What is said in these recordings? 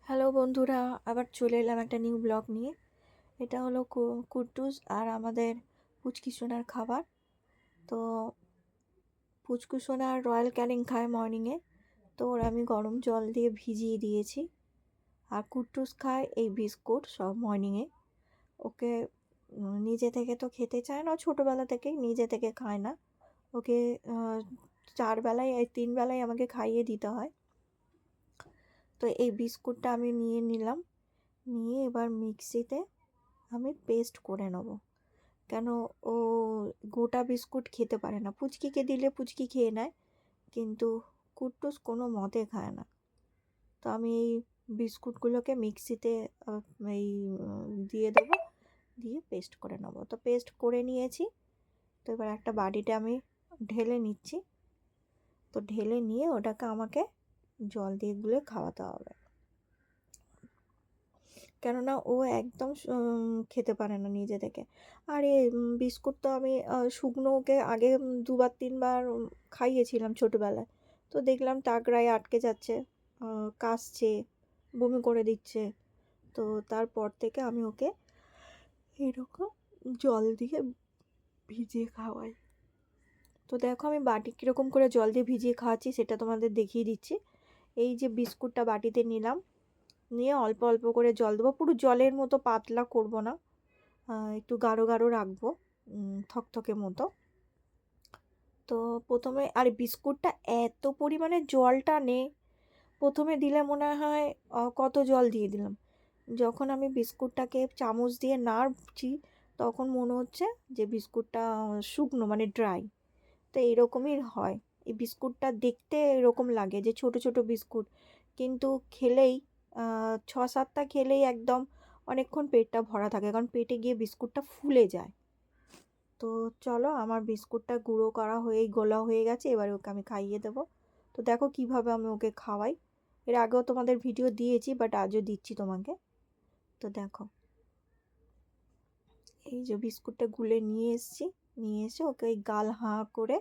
Hello বন্ধুরা, আবার চলে এলাম একটা নিউ ব্লগ নিয়ে। এটা হলো কুট্টুস আর আমাদের পুচকি সোনার খাবার। তো পুচকু সোনা রয়্যাল ক্যানিং খায় মর্নিংয়ে, তো ওর আমি গরম জল দিয়ে ভিজিয়ে দিয়েছি। আর কুট্টুস খায় এই বিস্কুট সব মর্নিংয়ে। ওকে নিজে থেকে তো খেতে চায় না, ছোটোবেলা থেকেই নিজে থেকে খায় না। ওকে 4 বেলায় 3 বেলায় আমাকে খাইয়ে দিতে হয়। তো এই বিস্কুটটা আমি নিয়ে নিলাম, নিয়ে এবার মিক্সিতে আমি পেস্ট করে নেব। কেন, ও গোটা বিস্কুট খেতে পারে না। পুচকিকে দিলে পুচকি খেয়ে নেয়, কিন্তু কুট্টুস কোনো মতে খায় না। তো আমি এই বিস্কুটগুলোকে মিক্সিতে এই দিয়ে দেবো, দিয়ে পেস্ট করে নেব। তো পেস্ট করে নিয়েছি। তো এবার একটা বাটিতে আমি ঢেলে নিচ্ছি। তো ঢেলে নিয়ে ওটাকে আমাকে জল দিয়ে গুলে খাওয়াতে হবে, কেননা ও একদম খেতে পারে না নিজে থেকে। আর এই বিস্কুট তো আমি শুকনো ওকে আগে 2বার 3বার খাইয়েছিলাম ছোটোবেলায়। তো দেখলাম টাকরায় আটকে যাচ্ছে, কাশছে, বমি করে দিচ্ছে। তো তারপর থেকে আমি ওকে এরকম জল দিয়ে ভিজিয়ে খাওয়াই। তো দেখো আমি বাটি কীরকম করে জল দিয়ে ভিজিয়ে খাওয়াচ্ছি সেটা তোমাদের দেখিয়ে দিচ্ছি। এই যে বিস্কুটটা বাটিতে নিলাম, নিয়ে অল্প অল্প করে জল দেবো। পুরো জলের মতো পাতলা করব না, একটু গাঢ় গাঢ় রাখবো, থকথকে মতো। তো প্রথমে আর বিস্কুটটা এত পরিমাণে জল টানে, প্রথমে দিলে মনে হয় কত জল দিয়ে দিলাম। যখন আমি বিস্কুটটাকে চামচ দিয়ে নাড়ছি, তখন মনে হচ্ছে যে বিস্কুটটা শুকনো, মানে ড্রাই। তো এরকমই হয়। এই বিস্কুটটা দেখতে এরকম লাগে যে ছোট ছোট বিস্কুট, কিন্তু খেলেই 6-7টা খেলেই একদম অনেকক্ষণ পেটটা ভরা থাকে, কারণ পেটে গিয়ে বিস্কুটটা ফুলে যায়। তো চলো, আমার বিস্কুটটা গুঁড়ো করা গোলা হয়ে গেছে, এবার ওকে আমি খাইয়ে দেবো। তো দেখো কিভাবে আমি ওকে খাওয়াই। এর আগেও তোমাদের ভিডিও দিয়েছি, বাট আজও দিচ্ছি তোমাকে। তো দেখো, এই যে বিস্কুটটা গুলে নিয়ে এসছি, নিয়ে এসে ওকে এই গাল হাঁ করে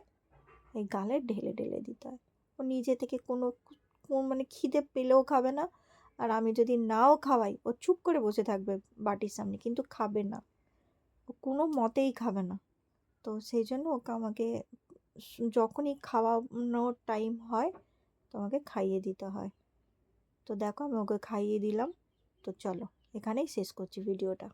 এই গালে ঢেলে ঢেলে দিতে হয়। ও নিজে থেকে মানে খিদে পেলেও খাবে না। আর আমি যদি নাও খাওয়াই, ও চুপ করে বসে থাকবে বাটির সামনে, কিন্তু খাবে না। ও কোনো মতেই খাবে না। তো সেই জন্য ওকে আমাকে যখনই খাওয়ানোর টাইম হয়, তোমাকে খাইয়ে দিতে হয়। তো দেখো আমি ওকে খাইয়ে দিলাম। তো চলো, এখানেই শেষ করছি ভিডিওটা।